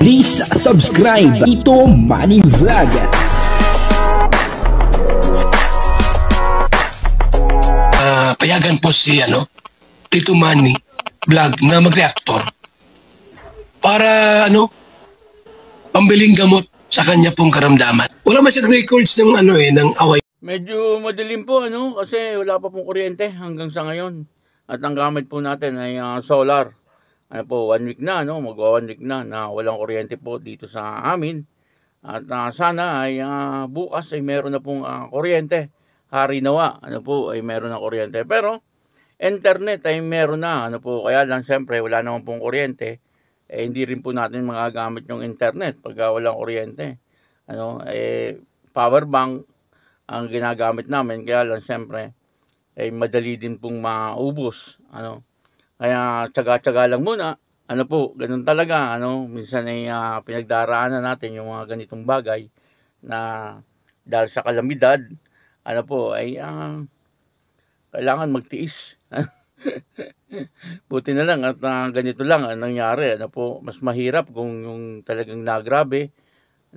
Please subscribe Tito Manny Vlog. Payagan po si Tito Manny Vlog na mag-reactor para pambiling gamot sa kanya pong karamdaman. Wala man siyang records ng ng away. Medyo madilim po kasi wala pa pong kuryente hanggang sa ngayon. At ang gamit po natin ay solar. 1 week na, magwa 1 week na walang kuryente po dito sa amin. At sana ay bukas ay meron na pong kuryente. Hari nawa, ay meron na kuryente. Pero internet ay meron na, kaya lang siyempre wala naman pong kuryente. Hindi rin po natin magagamit yung internet pag walang kuryente. Power bank ang ginagamit namin, kaya lang siyempre madali din pong maubos. Kaya tsaga-tsaga lang muna. Ganun talaga. Minsan ay pinagdaraanan natin yung mga ganitong bagay na dahil sa kalamidad, kailangan magtiis. Buti na lang at ganito lang ang nangyari. Mas mahirap kung yung talagang nagrabe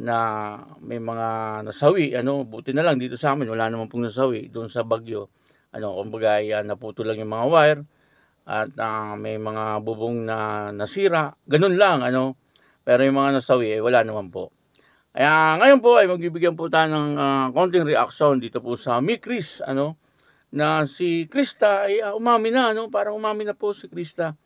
na may mga nasawi. Buti na lang dito sa amin, wala naman pong nasawi doon sa bagyo. Kumbaga naputo lang yung mga wire. At may mga bubong na nasira, ganun lang, pero yung mga nasawi, wala naman po. Kaya ngayon po ay magbibigyan po tayo ng konting reaction dito po sa Mikris, na si Krista ay umamin na, parang umamin na po si Krista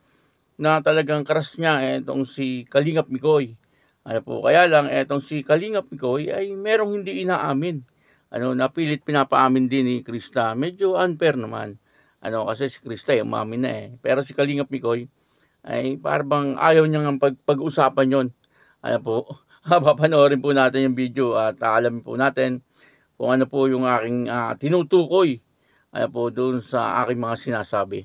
na talagang crush niya itong si Kalingap Mikoy. Kaya lang itong si Kalingap Mikoy ay merong hindi inaamin. Napilit pinapaamin din ni Krista, medyo unfair naman. Kasi si Krista ay umamin na Pero si Kalingap Mikoy ay parang ayaw niyang pag-usapan yon. Papanoorin po natin yung video at alamin po natin kung ano po yung aking tinutukoy doon sa aking mga sinasabi.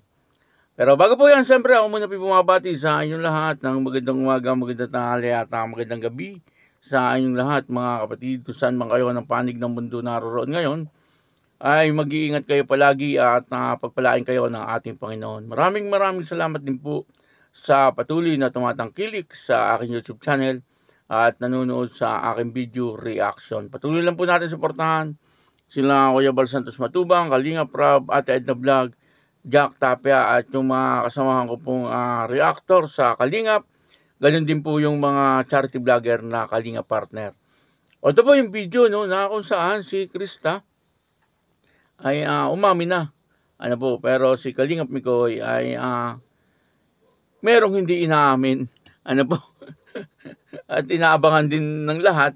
Pero bago po yan, siyempre ako muna bumabati sa inyong lahat ng magandang umaga, magandang tanghali at magandang gabi sa inyong lahat mga kapatid, kung saan man kayo ng panig ng mundo naroon ngayon. Ay mag-iingat kayo palagi at pagpalain kayo ng ating Panginoon. Maraming salamat din po sa patuloy na tumatangkilik sa aking YouTube channel at nanonood sa aking video reaction. Patuloy lang po natin suportahan sila Kuya Bal Santos Matubang, Kalingap Rab, Ate Edna Vlog, Jack Tapia at yung mga kasamahan ko pong reactor sa Kalingap. Ganun din po yung mga charity vlogger na Kalingap partner. Ito po yung video na kung saan si Krista ay umamin na. Pero si Kalingap Mikoy ay merong hindi inaamin. At inaabangan din ng lahat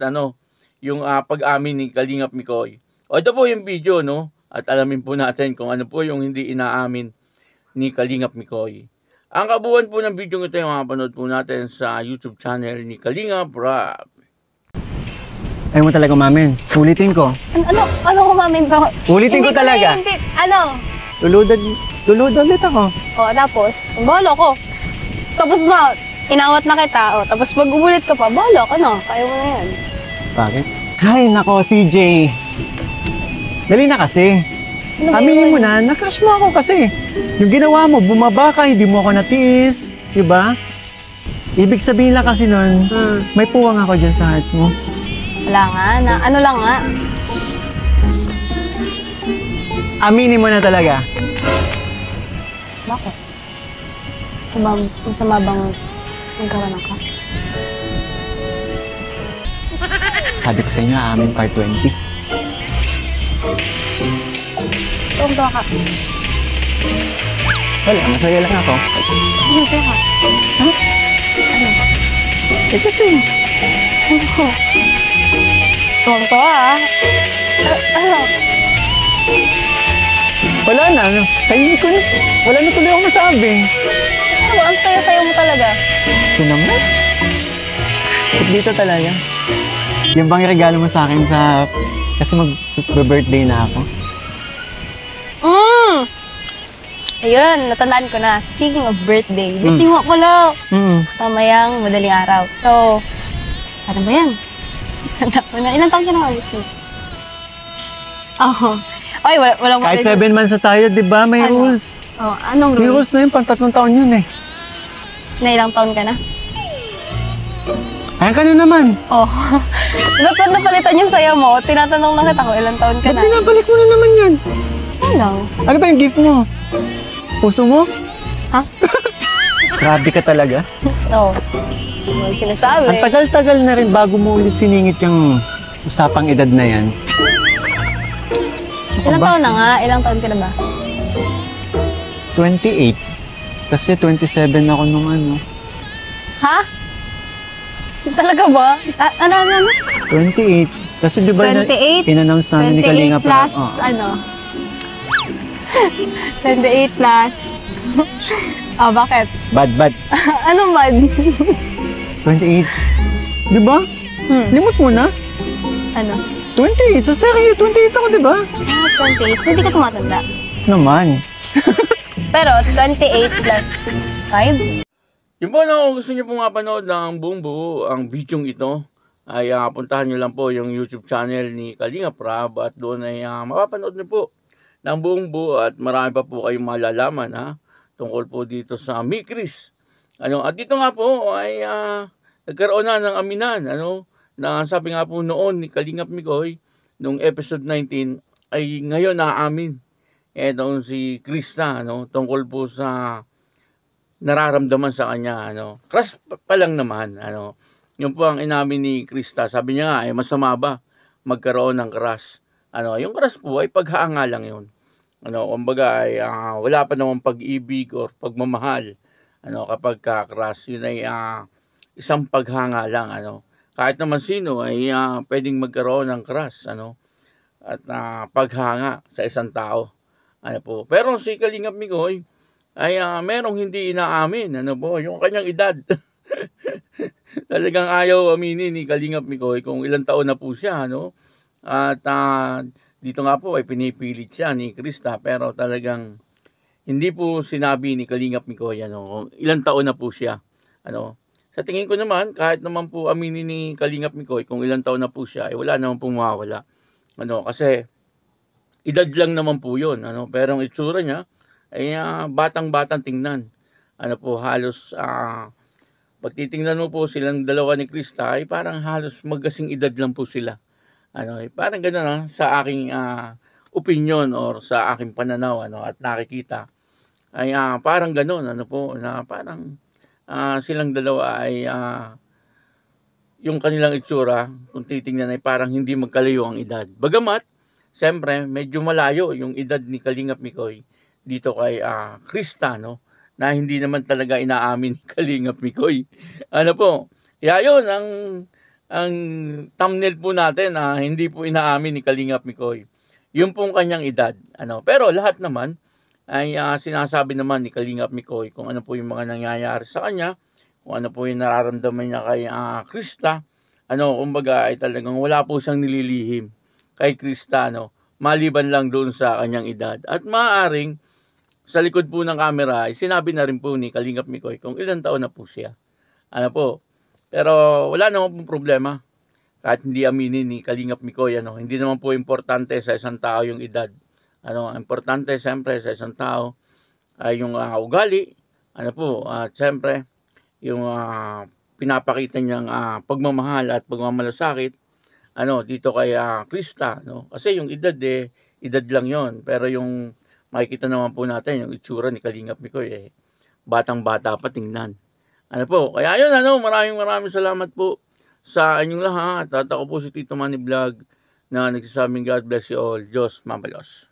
yung pag-amin ni Kalingap Mikoy. Ito po yung video at alamin po natin kung ano po yung hindi inaamin ni Kalingap Mikoy. Ang kabuuan po ng video ito yung mapanood po natin sa YouTube channel ni Kalingap Rab. Ayaw mo talaga umamin. Ulitin ko. Ano umamin ba? Ulitin ko talaga. Hindi. Tulod ulit ako. Tapos, bolo ko. Tapos na, inawat na kita. Tapos pag umulit ka pa, bolo ka na. Kaya mo na yan. Bakit? Ay, nako, CJ. Dali na kasi. Aminin mo na, na-crush mo ako kasi. Yung ginawa mo, bumaba ka, hindi mo ako natiis. Diba? Ibig sabihin lang kasi nun, may puwang ako dyan sa heart mo. Wala nga, ano lang nga. Aminin mo na talaga. Bakit? Masama bang magkaroon ka? Sabi ko sa inyo, amin part 20. Tumba ka. Wala, masaya lang ako. Ano ka? Ha? Ano? Kasi. Ano? Tumba ano? Wala na, tahimik ko na. Wala na tuloy ako masabi. Ang saya-sayo mo talaga. Ito naman. Dito talaga. Yung bang regalo mo sa akin kasi mag-birthday na ako. Ayun, natandaan ko na. Speaking of birthday, birthday mo pala. Mamayang madaling araw. So, ano ba yan? Ilang taon ka na ulit mo? Ay, walang kahit 7 months na tayo, di ba? May rules. Anong rules? May rules na yun, pang 3 taon yun Na ilang taon ka na? Ayan ka na naman. Oh. Ba't ba napalitan yung saya mo? Tinatanong lang kita kung ilang taon ka Ba't na. binabalik mo na naman yan? Ano lang? Ano ba yung gift mo? Puso mo? Ha? Grabe ka talaga. Oo. Ano sinasabi? Ang tagal-tagal na rin bago mo ulit siningit yung usapang edad na yan. Ilang taon na nga? Ilang taon ka na ba? 28. Kasi 27 ako nung ano. Ha? Talaga ba? Ano? 28. Kasi di ba 28? in-announce namin ni 28 Kalinga plus, pa. ano? 28 plus. Bakit? Bad. Anong bad? 28. Di ba? Limot mo na. Ano? 28. So, seryo, 28 ako, di ba? 28. So, hindi ka tumatanda. Naman. Pero, 28 plus 5? Yung po, no, gusto niyo pong mapanood ng buong buo ang bidyong ito, ay puntahan niyo lang po yung YouTube channel ni Kalinga Prab at doon ay mapapanood niyo po ng buong buo at marami pa po kayong malalaman tungkol po dito sa Mikris. At dito nga po ay nagkaroon na ng aminan, na sabi nga po noon ni Kalingap Mikoy nung episode 19 ay ngayon naamin. Etong si Krista, tungkol po sa nararamdaman sa kanya, crush pa lang naman, Yun po ang inamin ni Krista. Sabi niya nga, ay masama ba magkaroon ng crush? Yung crush po ay paghanga lang yun. Kumbaga ay wala pa namang pag-ibig or pagmamahal. Kapag ka-crush, yun ay isang paghanga lang, Kahit naman sino ay pwedeng magkaroon ng crush, at paghanga sa isang tao. Pero si Kalingap Mikoy ay merong hindi inaamin, yung kanyang edad. Talagang ayaw aminin ni Kalingap Mikoy kung ilang taon na po siya, At dito nga po ay pinipilit siya ni Krista, pero talagang hindi po sinabi ni Kalingap Mikoy kung ilang taon na po siya. Sa tingin ko naman, kahit naman po aminin ni Kalingap Mikoy kung ilang taon na po siya, ay wala naman pong mawawala. Kasi edad lang naman po yun. Pero ang itsura niya ay batang-batang tingnan. Halos pag titingnan mo po silang dalawa ni Krista, ay parang halos magkasing edad lang po sila. Parang gano'n sa aking opinion or sa aking pananaw at nakikita. Ay parang gano'n, na parang silang dalawa ay yung kanilang itsura, kung titingnan ay parang hindi magkalayo ang edad. Bagamat, siyempre, medyo malayo yung edad ni Kalingap Mikoy dito kay Krista, na hindi naman talaga inaamin ni Kalingap Mikoy. Yun ang thumbnail po natin na hindi po inaamin ni Kalingap Mikoy. Yung pong kanyang edad. Pero lahat naman ay sinasabi naman ni Kalingap Mikoy kung ano po yung mga nangyayari sa kanya, kung ano po yung nararamdaman niya kay Krista. Kumbaga ay talagang wala po siyang nililihim kay Krista, maliban lang doon sa kanyang edad. At maaaring sa likod po ng camera ay sinabi na rin po ni Kalingap Mikoy kung ilang taon na po siya. Pero wala naman pong problema kahit hindi aminin ni Kalingap Mikoy. Hindi naman po importante sa isang tao yung edad. Importante siyempre sa isang tao ay yung ugali, at siyempre yung pinapakita niyang pagmamahal at pagmamalasakit dito kay Krista, kasi yung edad edad lang yon, pero yung makikita naman po natin yung itsura ni Kalingap Mikoy batang-bata pa tingnan. Kaya yun, maraming salamat po sa inyong lahat. At ako po si Tito Manny Vlog na nagsasabing God bless you all. Diyos mabalos.